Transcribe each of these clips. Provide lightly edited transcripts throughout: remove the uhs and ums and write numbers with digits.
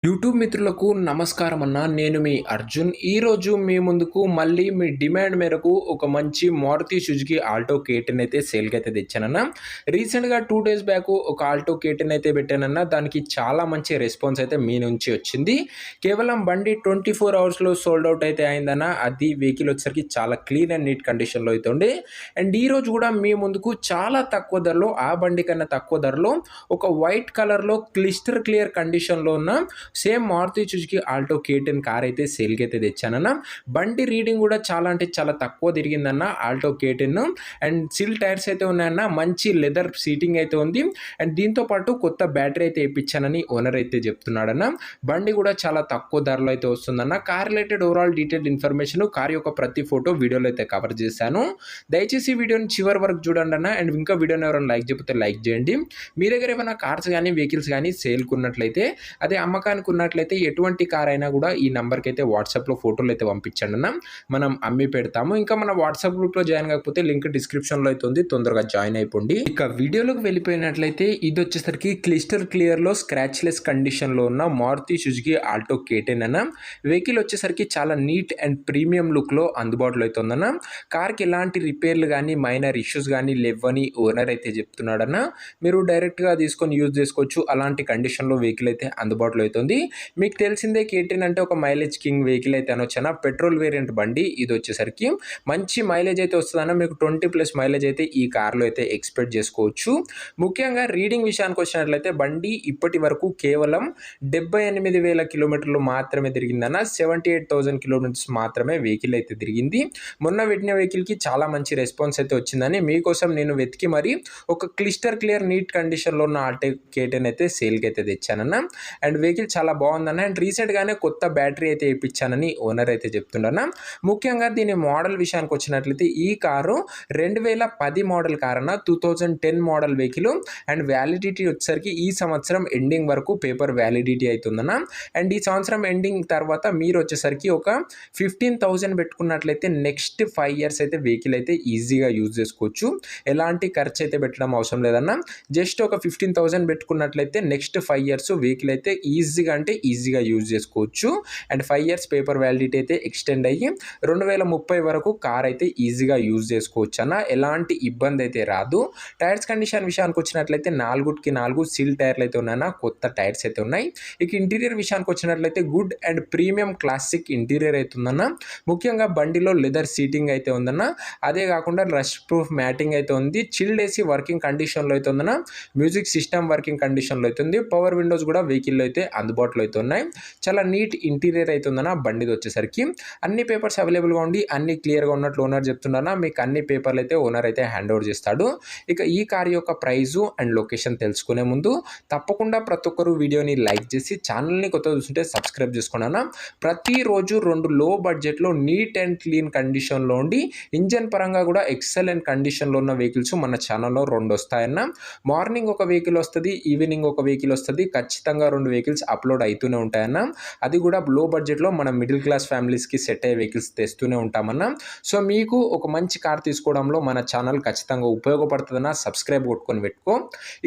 YouTube మిత్రులకు నమస్కారం అన్న. నేను మీ అర్జున్. ఈరోజు మీ ముందుకు మళ్ళీ మీ డిమాండ్ మేరకు ఒక మంచి మారుతి సుజుకి ఆల్టో K10 అయితే సేల్‌కి అయితే తెచ్చానన్న. రీసెంట్‌గా 2 డేస్ బ్యాక్ ఒక ఆల్టో K10 అయితే పెట్టానన్న. దానికి చాలా మంచి రెస్పాన్స్ అయితే మీ నుంచి వచ్చింది. కేవలం బండి 24 అవర్స్‌లో సోల్డ్ అవుట్ అయితే అయిందన్న. అది వెహికల్ వచ్చేసరికి చాలా క్లీన్ అండ్ నీట్ కండిషన్‌లో అయితే ఉంది. అండ్ ఈరోజు కూడా మీ ముందుకు చాలా తక్కువ ధరలో, ఆ బండి కన్నా తక్కువ ధరలో ఒక వైట్ కలర్‌లో క్లిస్టర్ క్లియర్ కండిషన్‌లో ఉన్న same Maruti Suzuki Alto K10 car అయితే సేల్‌కి అయితే తెచ్చానన్న. బండి రీడింగ్ కూడా చాలా అంటే చాలా తక్కువ తిరిగిందన్న ఆల్టో K10. అండ్ సిల్ టైర్స్ అయితే ఉన్నాయన్న. మంచి లెదర్ సీటింగ్ అయితే ఉంది. అండ్ దీంతో పాటు కొత్త బ్యాటరీ అయితే ఏపించానని ఓనర్ అయితే చెప్తున్నాడన్న. బండి కూడా చాలా తక్కువ ధరలో అయితే వస్తుందన్న. Car related overall detailed information, car యొక్క ప్రతి ఫోటో వీడియోలో అయితే కవర్ చేశాను. దయచేసి వీడియోని చివరి వరకు చూడండి అన్న. అండ్ ఇంకా వీడియోని ఎవరైనా లైక్ చెప్తే లైక్ చేయండి. మీ దగ్గర ఏమైనా కార్స్ కానీ వెహికల్స్ కానీ సేల్‌కి ఉన్నట్లయితే, అదే అమ్మకానికి ఉన్నట్లయితే ఎటువంటి కార్ అయినా కూడా ఈ నంబర్కి అయితే వాట్సాప్లో ఫోటోలు అయితే పంపించండి అన్న. మనం అమ్మి పెడతాము. ఇంకా మన వాట్సాప్ గ్రూప్లో జాయిన్ కాకపోతే లింక్ డిస్క్రిప్షన్లో అయితే ఉంది, తొందరగా జాయిన్ అయిపోండి. ఇక వీడియోలోకి వెళ్ళిపోయినట్లయితే ఇది వచ్చేసరికి క్లిస్టర్ క్లియర్లో స్క్రాచ్లెస్ కండిషన్లో ఉన్న మారుతి సుజుకి ఆల్టో K10 అన్న. వెహికల్ వచ్చేసరికి చాలా నీట్ అండ్ ప్రీమియం లుక్లో అందుబాటులో అయితే ఉందన్న. కార్కి ఎలాంటి రిపేర్లు కానీ మైనర్ ఇష్యూస్ కానీ లేవని ఓనర్ అయితే చెప్తున్నాడన్న. మీరు డైరెక్ట్గా తీసుకొని యూజ్ చేసుకోవచ్చు. అలాంటి కండిషన్లో వెహికల్ అయితే అందుబాటులో అవుతుంది. మీకు తెలిసిందే K10 అంటే ఒక మైలేజ్ కింగ్ వెహికల్ అయితే అనొచ్చన్న. పెట్రోల్ వేరియంట్ బండి ఇది వచ్చేసరికి మంచి మైలేజ్ అయితే వస్తుందన్న. మీకు 20+ మైలేజ్ అయితే ఈ కార్లో అయితే ఎక్స్పెక్ట్ చేసుకోవచ్చు. ముఖ్యంగా రీడింగ్ విషయానికి వచ్చినట్లయితే బండి ఇప్పటి వరకు కేవలం 78,000 కిలోమీటర్లు మాత్రమే తిరిగిందన్న. 78,000 కిలోమీటర్స్ మాత్రమే వెహికల్ అయితే తిరిగింది. మొన్న పెట్టిన వెహికల్కి చాలా మంచి రెస్పాన్స్ అయితే వచ్చిందని మీకోసం నేను వెతికి మరి ఒక క్లిస్టర్ క్లియర్ నీట్ కండిషన్లో ఉన్న ఆల్టో K10 అయితే సేల్కి అయితే తెచ్చానన్న. అండ్ వెహికల్ చాలా బాగుందన్న. అండ్ రీసెంట్గానే కొత్త బ్యాటరీ అయితే ఇప్పించానని ఓనర్ అయితే చెప్తుండన్న. ముఖ్యంగా దీని మోడల్ విషయానికి వచ్చినట్లయితే ఈ కారు 2010 మోడల్ కార్ అన్న. 2010 మోడల్ వెహికల్. అండ్ వ్యాలిడిటీ వచ్చేసరికి ఈ సంవత్సరం ఎండింగ్ వరకు పేపర్ వ్యాలిడిటీ అవుతుందన్న. అండ్ ఈ సంవత్సరం ఎండింగ్ తర్వాత మీరు వచ్చేసరికి ఒక 15,000 పెట్టుకున్నట్లయితే నెక్స్ట్ 5 ఇయర్స్ అయితే వెహికల్ అయితే ఈజీగా యూజ్ చేసుకోవచ్చు. ఎలాంటి ఖర్చు అయితే పెట్టడం అవసరం లేదన్న. జస్ట్ ఒక 15,000 పెట్టుకున్నట్లయితే నెక్స్ట్ 5 ఇయర్స్ వెహికల్ అయితే ఈజీగా యూజ్ చేసుకోవచ్చు. అండ్ 5 ఇయర్స్ పేపర్ వ్యాలిడిటీ అయితే ఎక్స్టెండ్ అయ్యి 2030 వరకు కార్ అయితే ఈజీగా యూజ్ చేసుకోవచ్చు అన్న. ఎలాంటి ఇబ్బంది అయితే రాదు. టైర్స్ కండిషన్ విషయానికి వచ్చినట్లయితే 4 సీల్ టైర్లు అయితే ఉన్నాయన్న. కొత్త టైర్స్ అయితే ఉన్నాయి. ఇక ఇంటీరియర్ విషయానికి వచ్చినట్లయితే good and premium classic interior అయితే ఉందన్న. ముఖ్యంగా బండిలో లెదర్ సీటింగ్ అయితే ఉందన్న. అదే కాకుండా రష్ ప్రూఫ్ మ్యాటింగ్ అయితే ఉంది. చిల్డ్ ఏసీ వర్కింగ్ కండిషన్లో అయితే ఉందన్న. మ్యూజిక్ సిస్టమ్ వర్కింగ్ కండిషన్లో అయితే ఉంది. పవర్ విండోస్ కూడా వెహికల్లో అయితే అందుబాటులో అయితే ఉన్నాయి. చాలా నీట్ ఇంటీరియర్ అయితే ఉందన్న బండిది వచ్చేసరికి. అన్ని పేపర్స్ అవైలబుల్గా ఉండి అన్ని క్లియర్గా ఉన్నట్లు ఓనర్ చెప్తున్నానా. మీకు అన్ని పేపర్లు అయితే ఓనర్ అయితే హ్యాండ్ ఓవర్ చేస్తాడు. ఇక ఈ కార్ యొక్క ప్రైజు అండ్ లొకేషన్ తెలుసుకునే ముందు తప్పకుండా ప్రతి ఒక్కరు వీడియోని లైక్ చేసి ఛానల్ని కొత్తగా చూస్తుంటే సబ్స్క్రైబ్ చేసుకున్నాను. ప్రతిరోజు 2 లో బడ్జెట్లో నీట్ అండ్ క్లీన్ కండిషన్లో ఉండి ఇంజన్ పరంగా కూడా ఎక్సలెంట్ కండిషన్లో ఉన్న వెహికల్స్ మన ఛానల్లో 2 వస్తాయన్న. మార్నింగ్ ఒక వెహికల్ వస్తుంది, ఈవినింగ్ ఒక వెహికల్ వస్తుంది. ఖచ్చితంగా 2 వెహికల్స్ అప్లోడ్ అవుతూనే ఉంటాయన్న. అది కూడా లో బడ్జెట్లో మన మిడిల్ క్లాస్ ఫ్యామిలీస్కి సెట్ అయ్యే వెహికల్స్ తెస్తూనే ఉంటామన్న. సో మీకు ఒక మంచి కార్ తీసుకోవడంలో మన ఛానల్ ఖచ్చితంగా ఉపయోగపడుతుందన్న. సబ్స్క్రైబ్ కొట్టుకొని పెట్టుకో.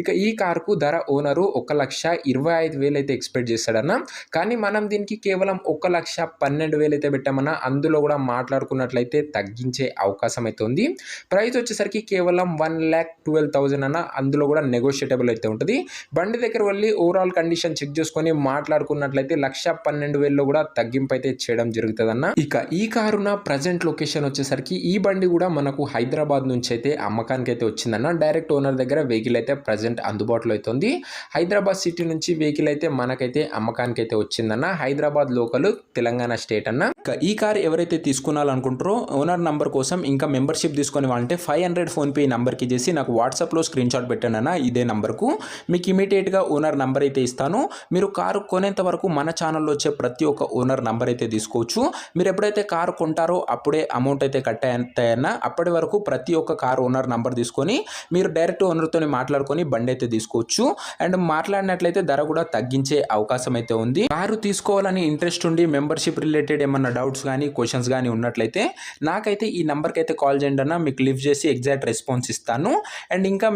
ఇక ఈ కార్కు ధర ఓనరు 1,25,000 అయితే ఎక్స్పెక్ట్ చేస్తాడన్న. కానీ మనం దీనికి కేవలం 1,12,000 అయితే పెట్టామన్నా. అందులో కూడా మాట్లాడుకున్నట్లయితే తగ్గించే అవకాశం అయితే ఉంది. ప్రైస్ వచ్చేసరికి కేవలం 1,12,000 అన్న. అందులో కూడా నెగోషియేటబుల్ అయితే ఉంటుంది. బండి దగ్గర వెళ్ళి ఓవరాల్ కండిషన్ చెక్ చేసుకొని మాట్లాడుకున్నట్లయితే 1,12,000లో కూడా తగ్గింపు అయితే చేయడం జరుగుతుందన్న. ఇక ఈ కారున ప్రజెంట్ లొకేషన్ వచ్చేసరికి ఈ బండి కూడా మనకు హైదరాబాద్ నుంచి అయితే అమ్మకానికి అయితే వచ్చిందన్న. డైరెక్ట్ ఓనర్ దగ్గర వెహికల్ అయితే ప్రజెంట్ అందుబాటులో అవుతుంది. హైదరాబాద్ సిటీ నుంచి వెహికల్ అయితే మనకైతే అమ్మకానికి అయితే వచ్చిందన్న. హైదరాబాద్ లోకల్, తెలంగాణ స్టేట్ అన్న. ఇక ఈ కార్ ఎవరైతే తీసుకోవాలనుకుంటారో ఓనర్ నంబర్ కోసం ఇంకా మెంబర్షిప్ తీసుకొని వాళ్ళంటే 500 ఫోన్పే నంబర్కి చేసి నాకు వాట్సాప్లో స్క్రీన్ షాట్ పెట్టండి అన్న. ఇదే నంబర్కు మీకు ఇమీడియట్గా ఓనర్ నంబర్ అయితే ఇస్తాను. మీరు కారు కొనేంత వరకు మన ఛానల్లో వచ్చే ప్రతి ఒక్క ఓనర్ నంబర్ అయితే తీసుకోవచ్చు. మీరు ఎప్పుడైతే కారు కొంటారో అప్పుడే అమౌంట్ అయితే కట్ అవుతాయన్న. అప్పటి వరకు ప్రతి ఒక్క కారు ఓనర్ నంబర్ తీసుకొని మీరు డైరెక్ట్ ఓనర్తో మాట్లాడుకొని బండి అయితే తీసుకోవచ్చు. అండ్ మాట్లాడినట్లయితే ధర కూడా తగ్గించే అవకాశం అయితే ఉంది. కారు తీసుకోవాలని ఇంట్రెస్ట్ ఉండి మెంబర్షిప్ రిలేటెడ్ ఏమన్నా డౌట్స్ కానీ క్వశ్చన్స్ కానీ ఉన్నట్లయితే నాకైతే ఈ నెంబర్కి అయితే కాల్ చేయండి అన్న, మీకు లిఫ్ట్ చేసి ఎగ్జాక్ట్ రెస్పాన్స్ ఇస్తాను. అండ్ ఇంకా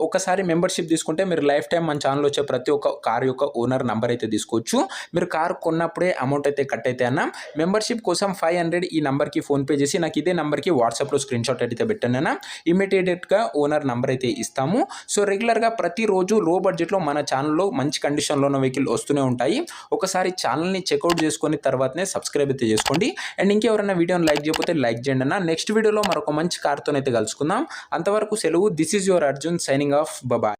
ఒకసారి మెంబర్షిప్ తీసుకుంటే మీరు లైఫ్ టైం మన ఛానల్ వచ్చే ప్రతి ఒక్క కార్ యొక్క ఓనర్ నెంబర్ అయితే తీసుకోవచ్చు. మీరు కార్ కొన్నప్పుడే అమౌంట్ అయితే కట్ అయితే అన్న. మెంబర్షిప్ కోసం 500 ఈ నెంబర్కి ఫోన్పే చేసి నాకు ఇదే నెంబర్కి వాట్సాప్లో స్క్రీన్ షాట్ అయితే పెట్టాను అన్న. ఇమీడియట్గా ఓనర్ నెంబర్ అయితే ఇస్తాము. సో రెగ్యులర్గా ప్రతిరోజు లో బడ్జెట్లో మన ఛానల్లో మంచి కండిషన్లో ఉన్న వెహికల్ వస్తూనే ఉంటాయి. ఒకసారి ఛానల్ని చెక్అవుట్ చేసుకుని తర్వాతనే సబ్స్క్రైబ్ అయితే చేసుకోండి. అండ్ ఇంకెవరైనా వీడియోని లైక్ చేయకపోతే లైక్ చేయండి అన్న. నెక్స్ట్ వీడియోలో మరొక మంచి కార్తో అయితే కలుసుకుందాం. అంతవరకు సెలవు. This is your Arjun signing off. Bye.